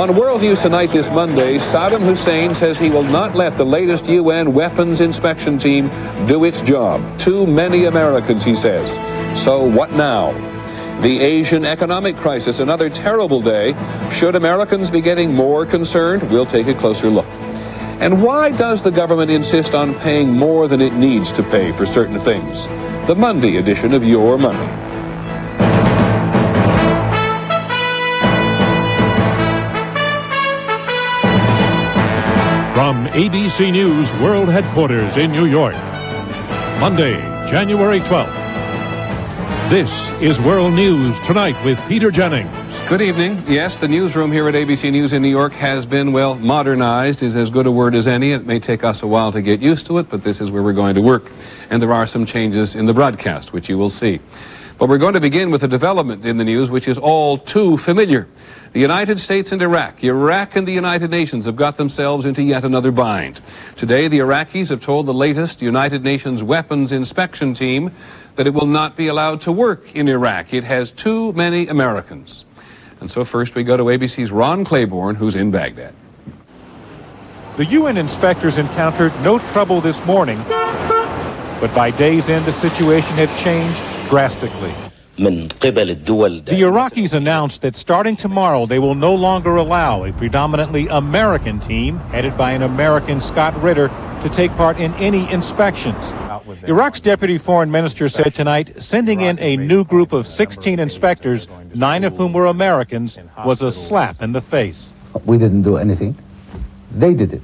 On World News Tonight this Monday, Saddam Hussein says he will not let the latest UN weapons inspection team do its job. Too many Americans, he says. So what now? The Asian economic crisis, another terrible day. Should Americans be getting more concerned? We'll take a closer look. And why does the government insist on paying more than it needs to pay for certain things? The Monday edition of Your Money. From ABC News World Headquarters in New York, Monday, January 12th. This is World News Tonight with Peter Jennings. Good evening. Yes, the newsroom here at ABC News in New York has been, well, modernized is as good a word as any. It may take us a while to get used to it, but this is where we're going to work. And there are some changes in the broadcast, which you will see. But we're going to begin with a development in the news which is all too familiar. The United States and Iraq. Iraq and the United Nations have got themselves into yet another bind. Today, the Iraqis have told the latest United Nations weapons inspection team that it will not be allowed to work in Iraq. It has too many Americans. And so first we go to ABC's Ron Claiborne, who's in Baghdad. The UN inspectors encountered no trouble this morning, but by day's end, the situation had changed drastically. The Iraqis announced that starting tomorrow, they will no longer allow a predominantly American team, headed by an American, Scott Ritter, to take part in any inspections. Iraq's deputy foreign minister said tonight sending in a new group of 16 inspectors, 9 of whom were Americans, was a slap in the face. We didn't do anything. They did it.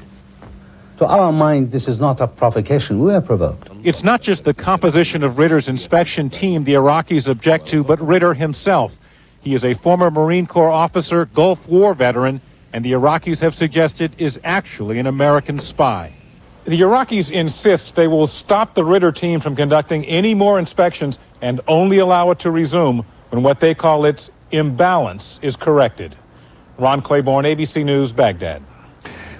To our mind, this is not a provocation. We are provoked. It's not just the composition of Ritter's inspection team the Iraqis object to, but Ritter himself. He is a former Marine Corps officer, Gulf War veteran, and the Iraqis have suggested is actually an American spy. The Iraqis insist they will stop the Ritter team from conducting any more inspections and only allow it to resume when what they call its imbalance is corrected. Ron Claiborne, ABC News, Baghdad.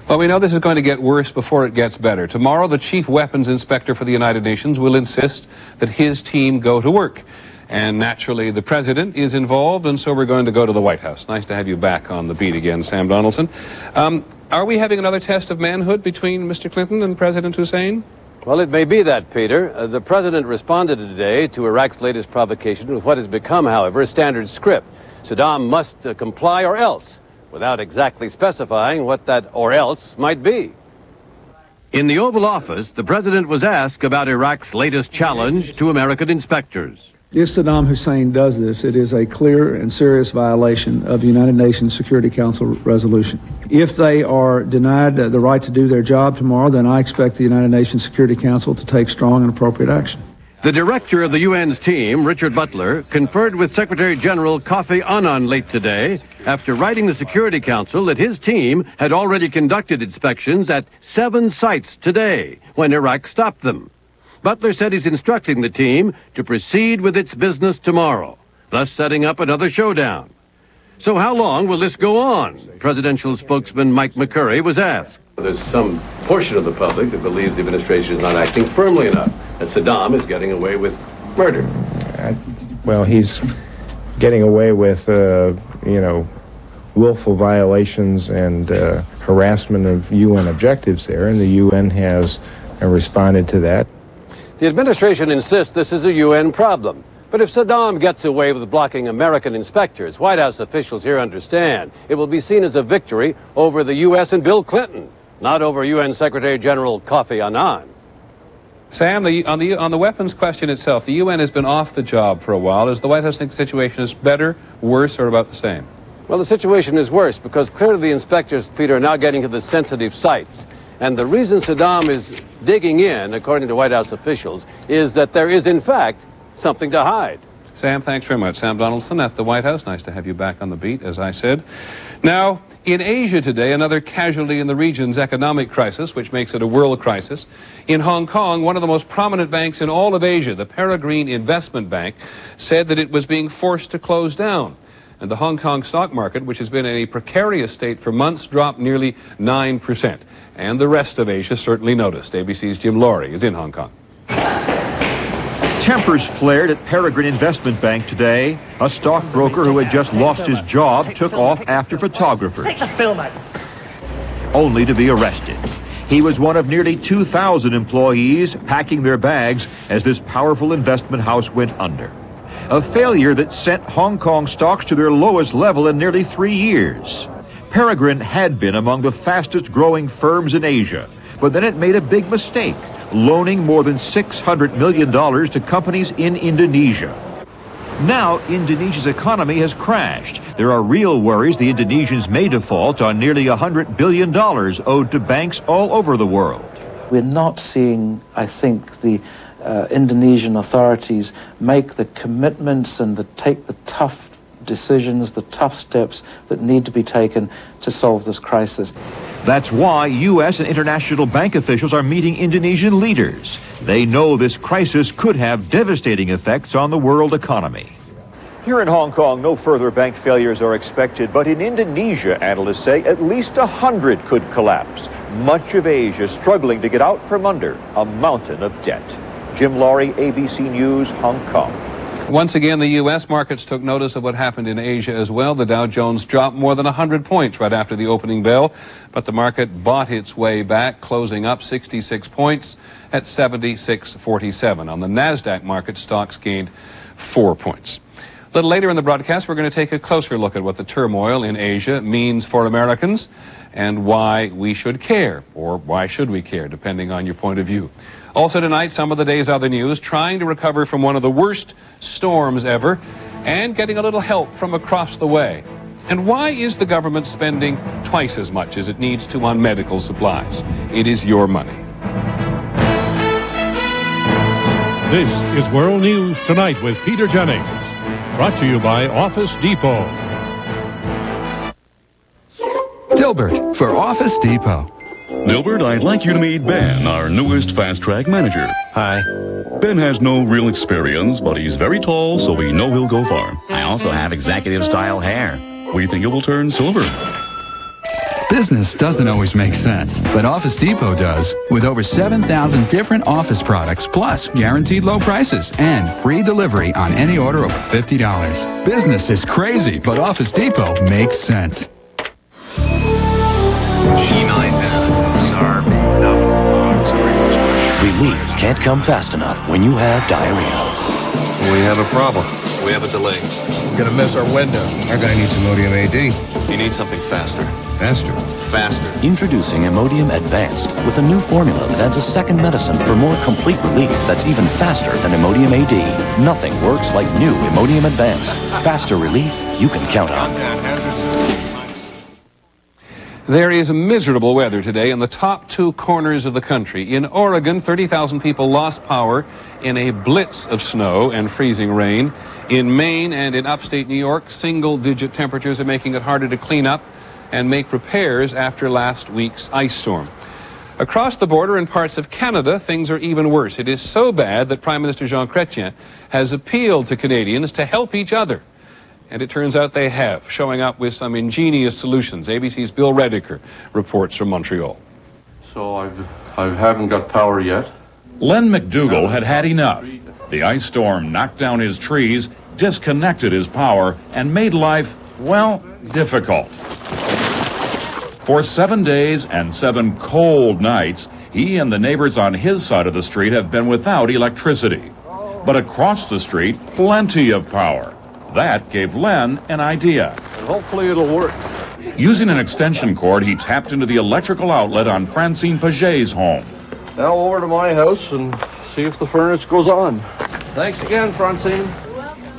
Well, we know this is going to get worse before it gets better. Tomorrow, the chief weapons inspector for the United Nations will insist that his team go to work. And naturally, the president is involved, and so we're going to go to the White House. Nice to have you back on the beat again, Sam Donaldson. Are we having another test of manhood between Mr. Clinton and President Hussein? Well, it may be that, Peter. The president responded today to Iraq's latest provocation with what has become, however, a standard script. Saddam must comply or else, without exactly specifying what that or else might be. In the Oval Office, the president was asked about Iraq's latest challenge to American inspectors. If Saddam Hussein does this, it is a clear and serious violation of the United Nations Security Council resolution. If they are denied the right to do their job tomorrow, then I expect the United Nations Security Council to take strong and appropriate action. The director of the UN's team, Richard Butler, conferred with Secretary General Kofi Annan late today after writing the Security Council that his team had already conducted inspections at 7 sites today when Iraq stopped them. Butler said he's instructing the team to proceed with its business tomorrow, thus setting up another showdown. So how long will this go on? Presidential spokesman Mike McCurry was asked. There's some portion of the public that believes the administration is not acting firmly enough, that Saddam is getting away with murder. Well, he's getting away with, willful violations and harassment of UN objectives there, and the UN has responded to that. The administration insists this is a UN problem. But if Saddam gets away with blocking American inspectors, White House officials here understand it will be seen as a victory over the U.S. and Bill Clinton, not over UN Secretary General Kofi Annan. Sam, on the weapons question itself, the UN has been off the job for a while. Does the White House think the situation is better, worse, or about the same? Well, the situation is worse because clearly the inspectors, Peter, are now getting to the sensitive sites. And the reason Saddam is digging in, according to White House officials, is that there is, in fact, something to hide. Sam, thanks very much. Sam Donaldson at the White House. Nice to have you back on the beat, as I said. Now, in Asia today, another casualty in the region's economic crisis, which makes it a world crisis. In Hong Kong, one of the most prominent banks in all of Asia, the Peregrine Investment Bank, said that it was being forced to close down. And the Hong Kong stock market, which has been in a precarious state for months, dropped nearly 9%. And the rest of Asia certainly noticed. ABC's Jim Laurie is in Hong Kong. Tempers flared at Peregrine Investment Bank today. A stockbroker who had just lost his job took off after photographers. Take the film out. Only to be arrested. He was one of nearly 2,000 employees packing their bags as this powerful investment house went under. A failure that sent Hong Kong stocks to their lowest level in nearly 3 years. Peregrine had been among the fastest growing firms in Asia, but then it made a big mistake, loaning more than $600 million to companies in Indonesia. Now, Indonesia's economy has crashed. There are real worries the Indonesians may default on nearly $100 billion owed to banks all over the world. We're not seeing, I think, the Indonesian authorities make the commitments and take the tough decisions, the tough steps that need to be taken to solve this crisis. That's why U.S. and international bank officials are meeting Indonesian leaders. They know this crisis could have devastating effects on the world economy. Here in Hong Kong, no further bank failures are expected, but in Indonesia, analysts say at least 100 could collapse. Much of Asia struggling to get out from under a mountain of debt. Jim Laurie, ABC News, Hong Kong. Once again, the U.S. markets took notice of what happened in Asia as well. The Dow Jones dropped more than 100 points right after the opening bell, but the market bought its way back, closing up 66 points at 76.47. On the NASDAQ market, stocks gained 4 points. A little later in the broadcast, we're going to take a closer look at what the turmoil in Asia means for Americans and why we should care, or why should we care, depending on your point of view. Also tonight, some of the day's other news, trying to recover from one of the worst storms ever and getting a little help from across the way. And why is the government spending twice as much as it needs to on medical supplies? It is your money. This is World News Tonight with Peter Jennings. Brought to you by Office Depot. Dilbert for Office Depot. Dilbert, I'd like you to meet Ben, our newest fast-track manager. Hi. Ben has no real experience, but he's very tall, so we know he'll go far. I also have executive-style hair. We think it will turn silver. Business doesn't always make sense, but Office Depot does. With over 7,000 different office products, plus guaranteed low prices and free delivery on any order over $50. Business is crazy, but Office Depot makes sense. Relief can't come fast enough when you have diarrhea. We have a problem. We have a delay. We're gonna miss our window. Our guy needs Imodium AD. You need something faster. Faster? Faster. Introducing Imodium Advanced with a new formula that adds a second medicine for more complete relief that's even faster than Imodium AD. Nothing works like new Imodium Advanced. Faster relief you can count on. There is miserable weather today in the top 2 corners of the country. In Oregon, 30,000 people lost power in a blitz of snow and freezing rain. In Maine and in upstate New York, single-digit temperatures are making it harder to clean up and make repairs after last week's ice storm. Across the border in parts of Canada, things are even worse. It is so bad that Prime Minister Jean Chrétien has appealed to Canadians to help each other. And it turns out they have, showing up with some ingenious solutions. ABC's Bill Rediker reports from Montreal. So I haven't got power yet. Len McDougall had had enough. The ice storm knocked down his trees, disconnected his power, and made life, well, difficult. For 7 days and 7 cold nights, he and the neighbors on his side of the street have been without electricity. But across the street, plenty of power. That gave Len an idea. And hopefully it'll work. Using an extension cord, he tapped into the electrical outlet on Francine Paget's home. Now over to my house and see if the furnace goes on. Thanks again, Francine.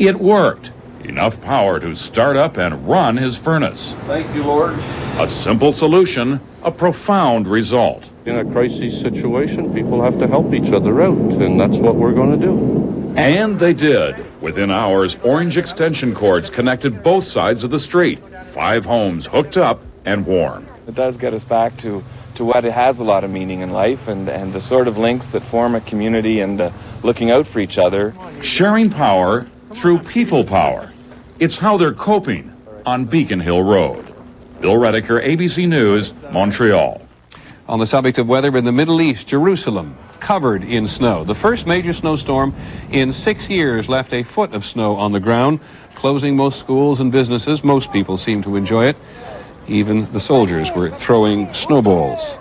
It worked. Enough power to start up and run his furnace. Thank you, Lord. A simple solution, a profound result. In a crisis situation, people have to help each other out, and that's what we're going to do. And they did. Within hours, orange extension cords connected both sides of the street. 5 homes hooked up and warm. It does get us back to what it has a lot of meaning in life and the sort of links that form a community and looking out for each other. Sharing power through people power. It's how they're coping on Beacon Hill Road. Bill Rediker, ABC News, Montreal. On the subject of weather in the Middle East, Jerusalem covered in snow. The first major snowstorm in 6 years left a foot of snow on the ground, closing most schools and businesses. Most people seem to enjoy it. Even the soldiers were throwing snowballs.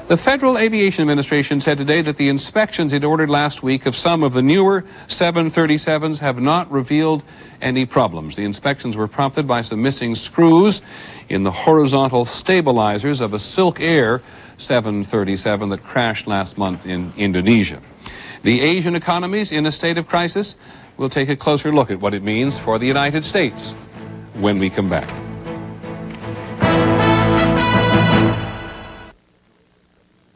The Federal Aviation Administration said today that the inspections it ordered last week of some of the newer 737s have not revealed any problems. The inspections were prompted by some missing screws in the horizontal stabilizers of a Silk Air 737 that crashed last month in Indonesia. The Asian economies in a state of crisis. We'll take a closer look at what it means for the United States when we come back.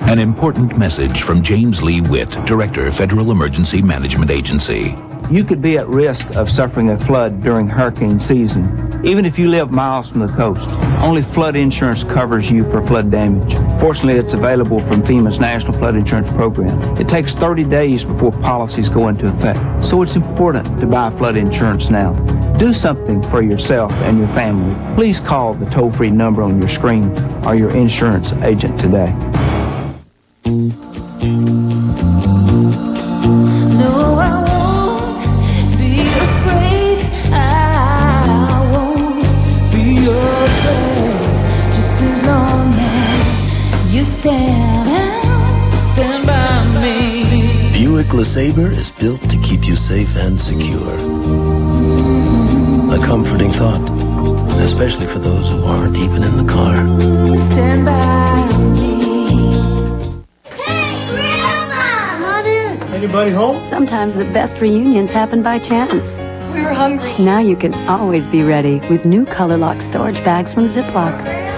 An important message from James Lee Witt, Director, Federal Emergency Management Agency. You could be at risk of suffering a flood during hurricane season, even if you live miles from the coast. Only flood insurance covers you for flood damage. Fortunately, it's available from FEMA's National Flood Insurance Program. It takes 30 days before policies go into effect, so it's important to buy flood insurance now. Do something for yourself and your family. Please call the toll-free number on your screen or your insurance agent today. No, I won't be afraid. I won't be afraid. Just as long as you stand by me. Buick LeSabre is built to keep you safe and secure. A comforting thought, especially for those who aren't even in the car. Stand by me. Anybody home? Sometimes the best reunions happen by chance. We're hungry. Now you can always be ready with new Color Lock storage bags from Ziploc.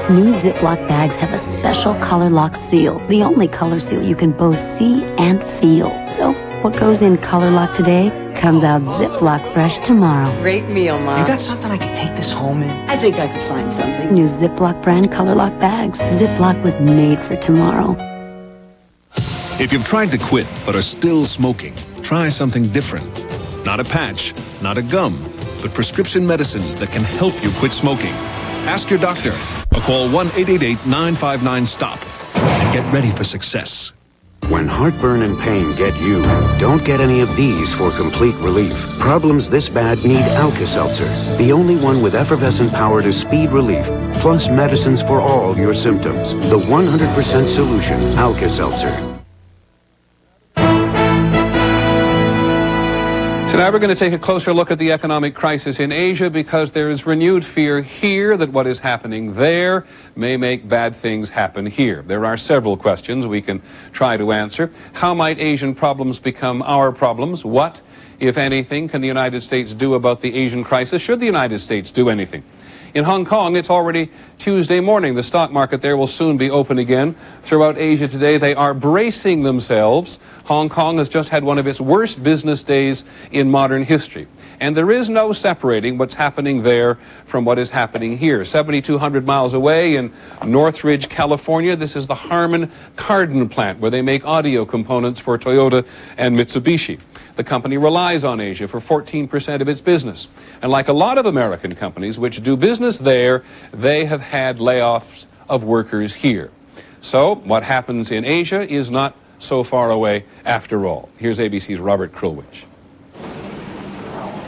New Ziploc bags have a special Color Lock seal, the only color seal you can both see and feel. So what goes in Color Lock today comes out Ziploc fresh tomorrow. Great meal, Mom. You got something I could take this home in? I think I could find something. New Ziploc brand Color Lock bags. Ziploc was made for tomorrow. If you've tried to quit but are still smoking, try something different. Not a patch, not a gum, but prescription medicines that can help you quit smoking. Ask your doctor or call 1-888-959-STOP and get ready for success. When heartburn and pain get you, don't get any of these for complete relief. Problems this bad need Alka-Seltzer, the only one with effervescent power to speed relief, plus medicines for all your symptoms. The 100% solution, Alka-Seltzer. So now we're going to take a closer look at the economic crisis in Asia because there is renewed fear here that what is happening there may make bad things happen here. There are several questions we can try to answer. How might Asian problems become our problems? What, if anything, can the United States do about the Asian crisis? Should the United States do anything? In Hong Kong, it's already Tuesday morning. The stock market there will soon be open again. Throughout Asia today, they are bracing themselves. Hong Kong has just had one of its worst business days in modern history. And there is no separating what's happening there from what is happening here. 7,200 miles away in Northridge, California, this is the Harman Kardon plant where they make audio components for Toyota and Mitsubishi. The company relies on Asia for 14% of its business. And like a lot of American companies which do business there, they have had layoffs of workers here. So what happens in Asia is not so far away after all. Here's ABC's Robert Krulwich.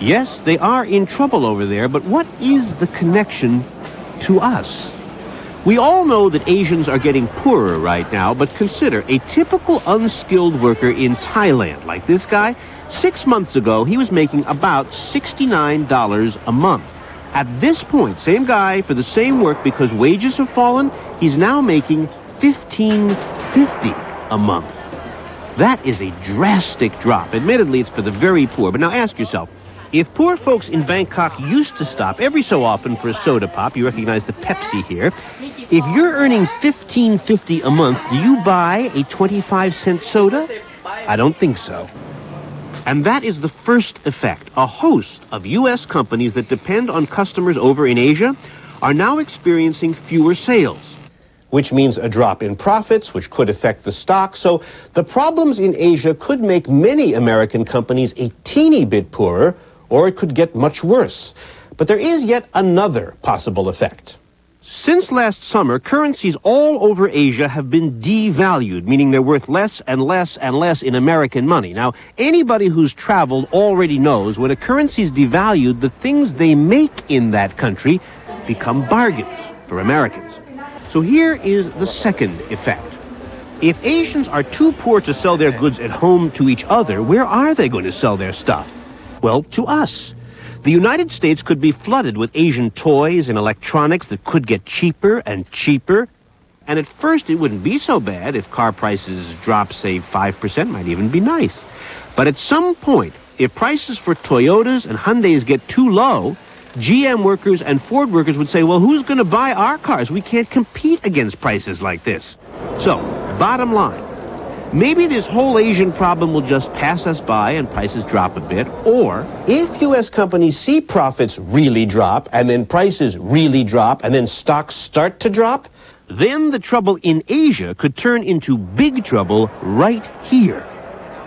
Yes, they are in trouble over there, but what is the connection to us? We all know that Asians are getting poorer right now, but consider a typical unskilled worker in Thailand, like this guy. 6 months ago, he was making about $69 a month. At this point, same guy for the same work, because wages have fallen, he's now making $15.50 a month. That is a drastic drop. Admittedly, it's for the very poor, but now ask yourself, if poor folks in Bangkok used to stop every so often for a soda pop, you recognize the Pepsi here, if you're earning $15.50 a month, do you buy a 25-cent soda? I don't think so. And that is the first effect. A host of U.S. companies that depend on customers over in Asia are now experiencing fewer sales. Which means a drop in profits, which could affect the stock. So the problems in Asia could make many American companies a teeny bit poorer, or it could get much worse. But there is yet another possible effect. Since last summer, currencies all over Asia have been devalued, meaning they're worth less and less and less in American money. Now, anybody who's traveled already knows when a currency's devalued, the things they make in that country become bargains for Americans. So here is the second effect. If Asians are too poor to sell their goods at home to each other, where are they going to sell their stuff? Well, to us. The United States could be flooded with Asian toys and electronics that could get cheaper and cheaper. And at first, it wouldn't be so bad if car prices drop, say, 5%, might even be nice. But at some point, if prices for Toyotas and Hyundais get too low, GM workers and Ford workers would say, well, who's going to buy our cars? We can't compete against prices like this. So, bottom line, maybe this whole Asian problem will just pass us by and prices drop a bit, or if U.S. companies see profits really drop, and then prices really drop, and then stocks start to drop, then the trouble in Asia could turn into big trouble right here.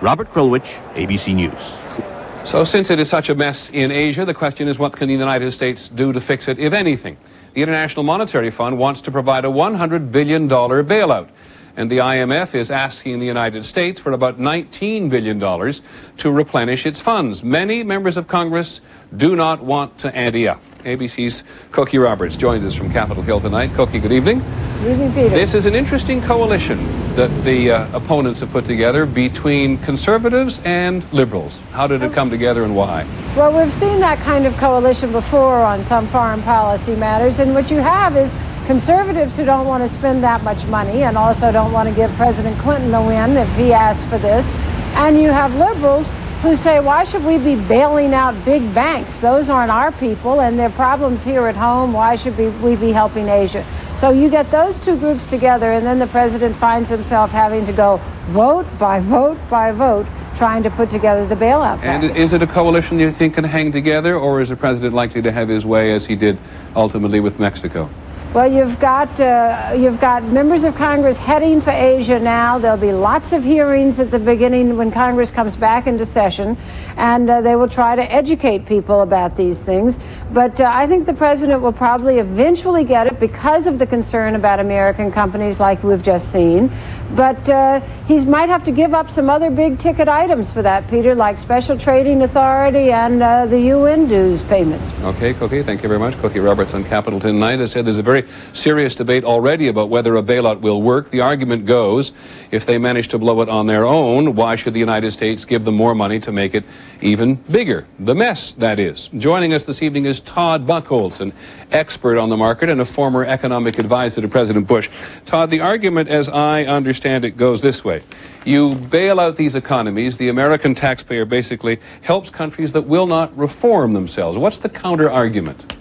Robert Krulwich, ABC News. So since it is such a mess in Asia, the question is, what can the United States do to fix it, if anything? The International Monetary Fund wants to provide a $100 billion bailout. And the IMF is asking the United States for about $19 billion to replenish its funds. Many members of Congress do not want to ante up. ABC's Cokie Roberts joins us from Capitol Hill tonight. Cokie, good evening. Good evening, Peter. This is an interesting coalition that the opponents have put together between conservatives and liberals. How did it come together and why? Well, we've seen that kind of coalition before on some foreign policy matters, and what you have is conservatives who don't want to spend that much money and also don't want to give President Clinton a win if he asks for this. And you have liberals who say, why should we be bailing out big banks? Those aren't our people, and there are problems here at home. Why should we be helping Asia? So you get those two groups together, and then the president finds himself having to go vote by vote by vote, trying to put together the bailout package. And is it a coalition you think can hang together, or is the president likely to have his way as he did ultimately with Mexico? Well, you've got members of Congress heading for Asia now. There'll be lots of hearings at the beginning when Congress comes back into session, and they will try to educate people about these things. But I think the president will probably eventually get it because of the concern about American companies like we've just seen. But he might have to give up some other big ticket items for that, Peter, like special trading authority and the UN dues payments. Okay, Cokie, thank you very much. Cokie Roberts on Capitol tonight. I said there's a very serious debate already about whether a bailout will work. The argument goes, if they manage to blow it on their own, why should the United States give them more money to make it even bigger? The mess, that is. Joining us this evening is Todd Buchholz, an expert on the market and a former economic advisor to President Bush. Todd, the argument, as I understand it, goes this way. You bail out these economies, the American taxpayer basically helps countries that will not reform themselves. What's the counter-argument?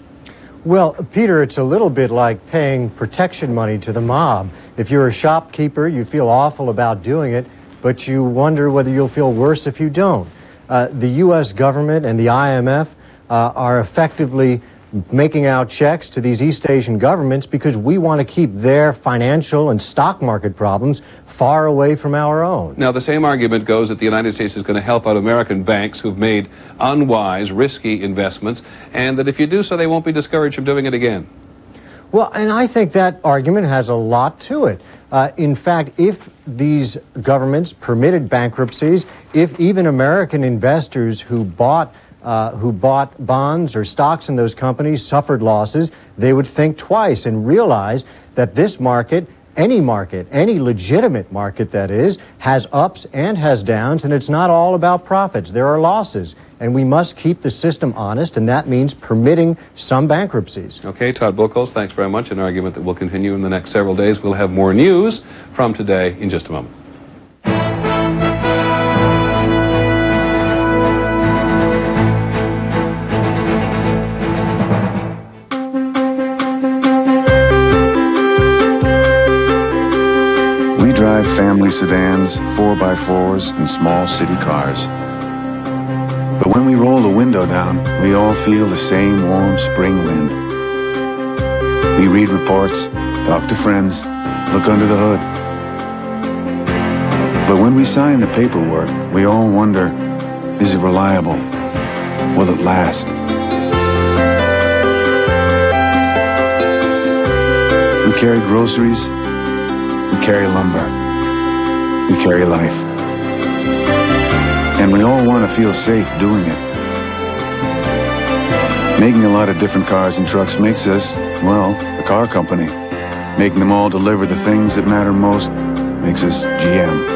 Well, Peter, it's a little bit like paying protection money to the mob. If you're a shopkeeper, you feel awful about doing it, but you wonder whether you'll feel worse if you don't. The U.S. government and the IMF are effectively making out checks to these East Asian governments because we want to keep their financial and stock market problems far away from our own. Now, the same argument goes that the United States is going to help out American banks who've made unwise, risky investments, and that if you do so, they won't be discouraged from doing it again. Well, and I think that argument has a lot to it. In fact, if these governments permitted bankruptcies, if even American investors who bought bonds or stocks in those companies suffered losses, they would think twice and realize that this market, any legitimate market that is, has ups and has downs, and it's not all about profits. There are losses, and we must keep the system honest, and that means permitting some bankruptcies. Okay, Todd Buchholz, thanks very much. An argument that will continue in the next several days. We'll have more news from today in just a moment. Drive family sedans, 4x4s, and small city cars. But when we roll the window down, we all feel the same warm spring wind. We read reports, talk to friends, look under the hood. But when we sign the paperwork, we all wonder, is it reliable? Will it last? We carry groceries. We carry lumber. We carry life. And we all want to feel safe doing it. Making a lot of different cars and trucks makes us, well, a car company. Making them all deliver the things that matter most makes us GM.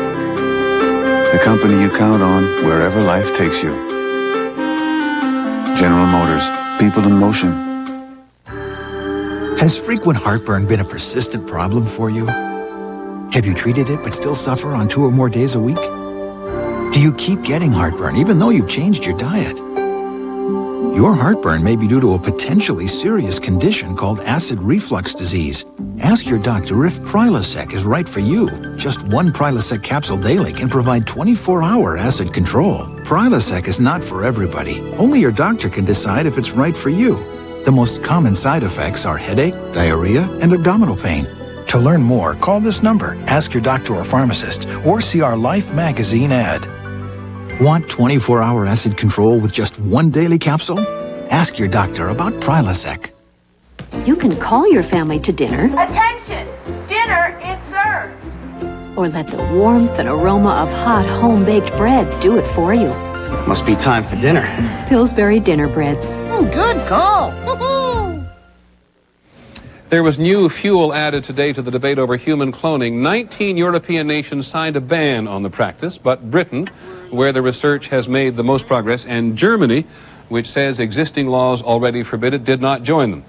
The company you count on wherever life takes you. General Motors, people in motion. Has frequent heartburn been a persistent problem for you? Have you treated it but still suffer on 2 or more days a week? Do you keep getting heartburn even though you've changed your diet? Your heartburn may be due to a potentially serious condition called acid reflux disease. Ask your doctor if Prilosec is right for you. Just 1 Prilosec capsule daily can provide 24-hour acid control. Prilosec is not for everybody. Only your doctor can decide if it's right for you. The most common side effects are headache, diarrhea, and abdominal pain. To learn more, call this number, ask your doctor or pharmacist, or see our Life magazine ad. Want 24-hour acid control with just 1 daily capsule? Ask your doctor about Prilosec. You can call your family to dinner, Attention! Dinner is served! or let the warmth and aroma of hot home-baked bread do it for you. Must be time for dinner. Pillsbury Dinner Breads. Good call! There was new fuel added today to the debate over human cloning. 19 European nations signed a ban on the practice, but Britain, where the research has made the most progress, and Germany, which says existing laws already forbid it, did not join them.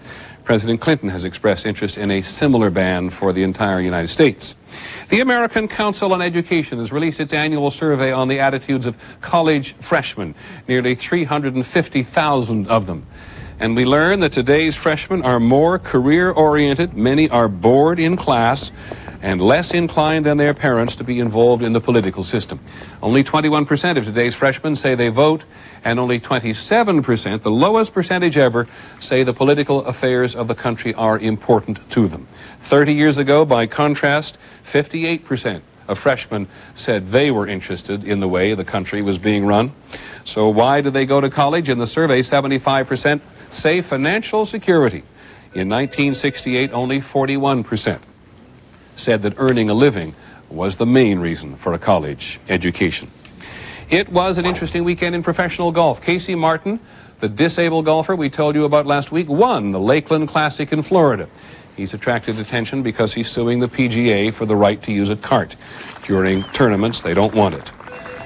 President Clinton has expressed interest in a similar ban for the entire United States. The American Council on Education has released its annual survey on the attitudes of college freshmen, nearly 350,000 of them. And we learn that today's freshmen are more career-oriented, many are bored in class, and less inclined than their parents to be involved in the political system. Only 21% of today's freshmen say they vote, and only 27%, the lowest percentage ever, say the political affairs of the country are important to them. 30 years ago, by contrast, 58% of freshmen said they were interested in the way the country was being run. So why do they go to college? In the survey, 75% say financial security. In 1968, only 41% said that earning a living was the main reason for a college education. It was an interesting weekend in professional golf. Casey Martin, the disabled golfer we told you about last week, won the Lakeland Classic in Florida. He's attracted attention because he's suing the PGA for the right to use a cart. During tournaments, they don't want it.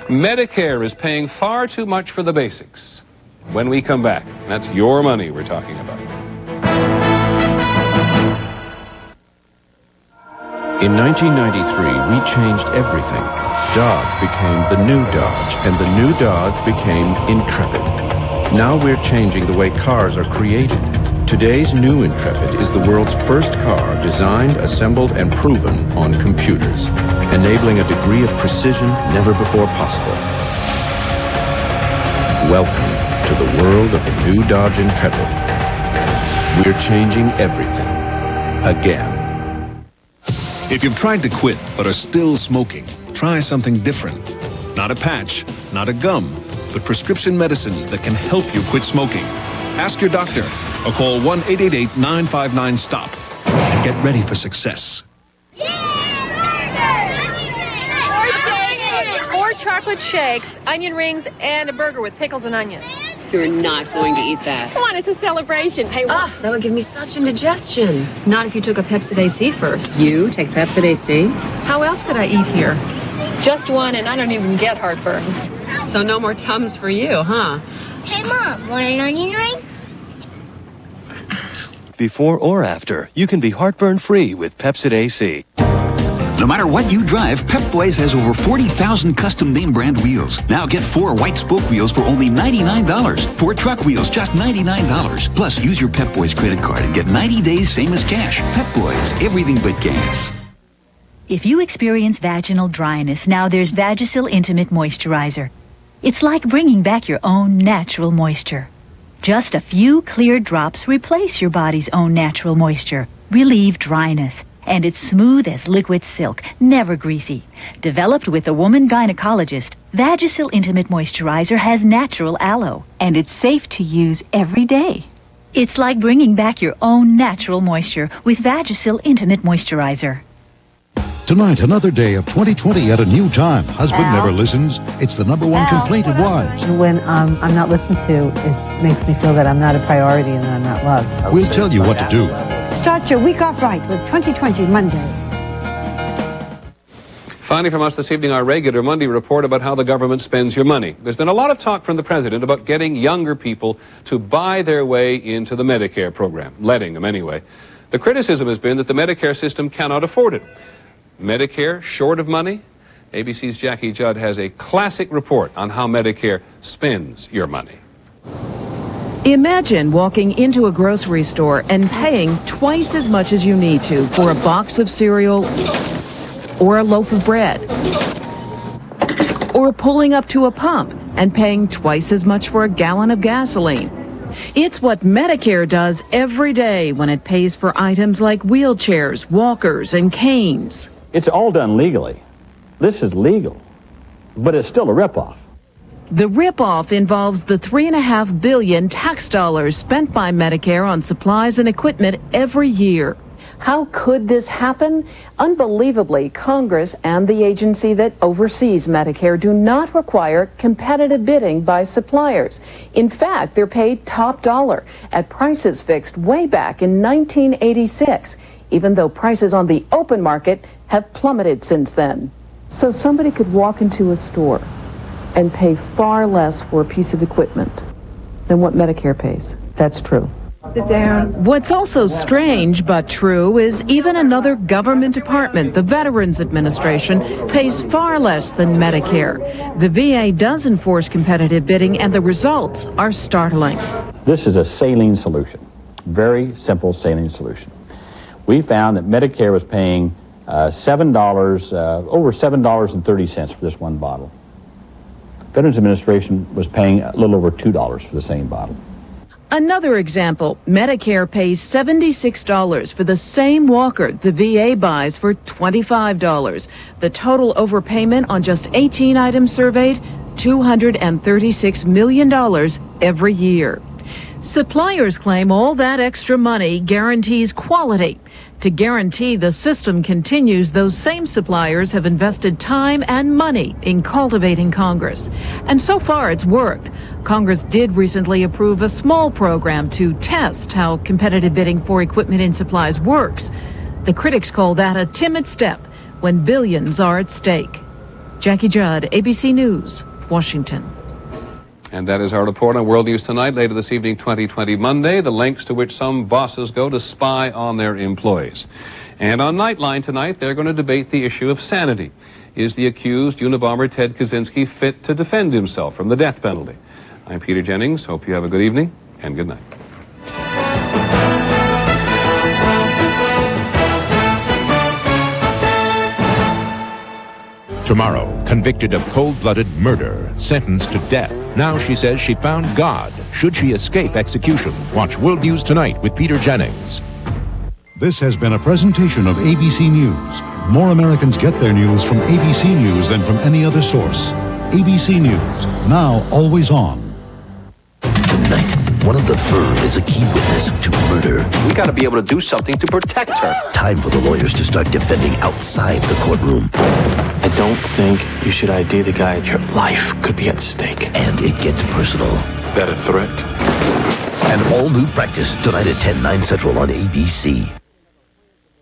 Medicare is paying far too much for the basics. When we come back, that's your money we're talking about. In 1993, we changed everything. Dodge became the new Dodge, and the new Dodge became Intrepid. Now we're changing the way cars are created. Today's new Intrepid is the world's first car designed, assembled, and proven on computers, enabling a degree of precision never before possible. Welcome to the world of the new Dodge Intrepid. We're changing everything. Again. If you've tried to quit but are still smoking, try something different. Not a patch, not a gum, but prescription medicines that can help you quit smoking. Ask your doctor or call 1-888-959-STOP and get ready for success. 4 chocolate shakes, onion rings, and a burger with pickles and onions. You're not going to eat that. Come on, it's a celebration. Hey, that would give me such indigestion. Not if you took a Pepcid AC first. You take Pepcid AC? How else did I eat here? Just one, and I don't even get heartburn. So no more Tums for you, huh? Hey, Mom, want an onion ring? Before or after, you can be heartburn-free with Pepcid AC. No matter what you drive, Pep Boys has over 40,000 custom name brand wheels. Now get 4 white spoke wheels for only $99. 4 truck wheels, just $99. Plus, use your Pep Boys credit card and get 90 days same as cash. Pep Boys, everything but gas. If you experience vaginal dryness, now there's Vagisil Intimate Moisturizer. It's like bringing back your own natural moisture. Just a few clear drops replace your body's own natural moisture, relieve dryness. And it's smooth as liquid silk, never greasy. Developed with a woman gynecologist, Vagisil Intimate Moisturizer has natural aloe, and it's safe to use every day. It's like bringing back your own natural moisture with Vagisil Intimate Moisturizer. Tonight, another day of 2020 at a new time. Husband never listens. It's the #1 complaint of wives. When I'm not listened to, it makes me feel that I'm not a priority and that I'm not loved. We'll tell you what to do. Start your week off right with 2020 Monday. Finally from us this evening, our regular Monday report about how the government spends your money. There's been a lot of talk from the president about getting younger people to buy their way into the Medicare program, letting them anyway. The criticism has been that the Medicare system cannot afford it. Medicare short of money? ABC's Jackie Judd has a classic report on how Medicare spends your money. Imagine walking into a grocery store and paying twice as much as you need to for a box of cereal or a loaf of bread, or pulling up to a pump and paying twice as much for a gallon of gasoline. It's what Medicare does every day when it pays for items like wheelchairs, walkers, and canes. It's all done legally. This is legal, but it's still a ripoff. The ripoff involves the $3.5 billion tax dollars spent by Medicare on supplies and equipment every year. How could this happen? Unbelievably, Congress and the agency that oversees Medicare do not require competitive bidding by suppliers. In fact, they're paid top dollar at prices fixed way back in 1986, even though prices on the open market have plummeted since then. So somebody could walk into a store and pay far less for a piece of equipment than what Medicare pays. That's true. Sit down. What's also strange but true is even another government department, the Veterans Administration, pays far less than Medicare. The VA does enforce competitive bidding, and the results are startling. This is a saline solution, very simple saline solution. We found that Medicare was paying over $7.30 for this one bottle. Veterans Administration was paying a little over $2 for the same bottle. Another example, Medicare pays $76 for the same walker the VA buys for $25. The total overpayment on just 18 items surveyed, $236 million every year. Suppliers claim all that extra money guarantees quality. To guarantee the system continues, those same suppliers have invested time and money in cultivating Congress. And so far it's worked. Congress did recently approve a small program to test how competitive bidding for equipment and supplies works. The critics call that a timid step when billions are at stake. Jackie Judd, ABC News, Washington. And that is our report on World News Tonight. Later this evening, 2020 Monday, the lengths to which some bosses go to spy on their employees. And on Nightline tonight, they're going to debate the issue of sanity. Is the accused Unabomber Ted Kaczynski fit to defend himself from the death penalty? I'm Peter Jennings. Hope you have a good evening and good night. Tomorrow, convicted of cold-blooded murder, sentenced to death. Now she says she found God. Should she escape execution? Watch World News Tonight with Peter Jennings. This has been a presentation of ABC News. More Americans get their news from ABC News than from any other source. ABC News, now always on. Tonight, one of the firm is a key witness to murder. We got to be able to do something to protect her. Time for the lawyers to start defending outside the courtroom. I don't think you should ID the guy. Your life could be at stake. And it gets personal. That a threat? An all-new Practice, tonight at 10, 9 Central on ABC.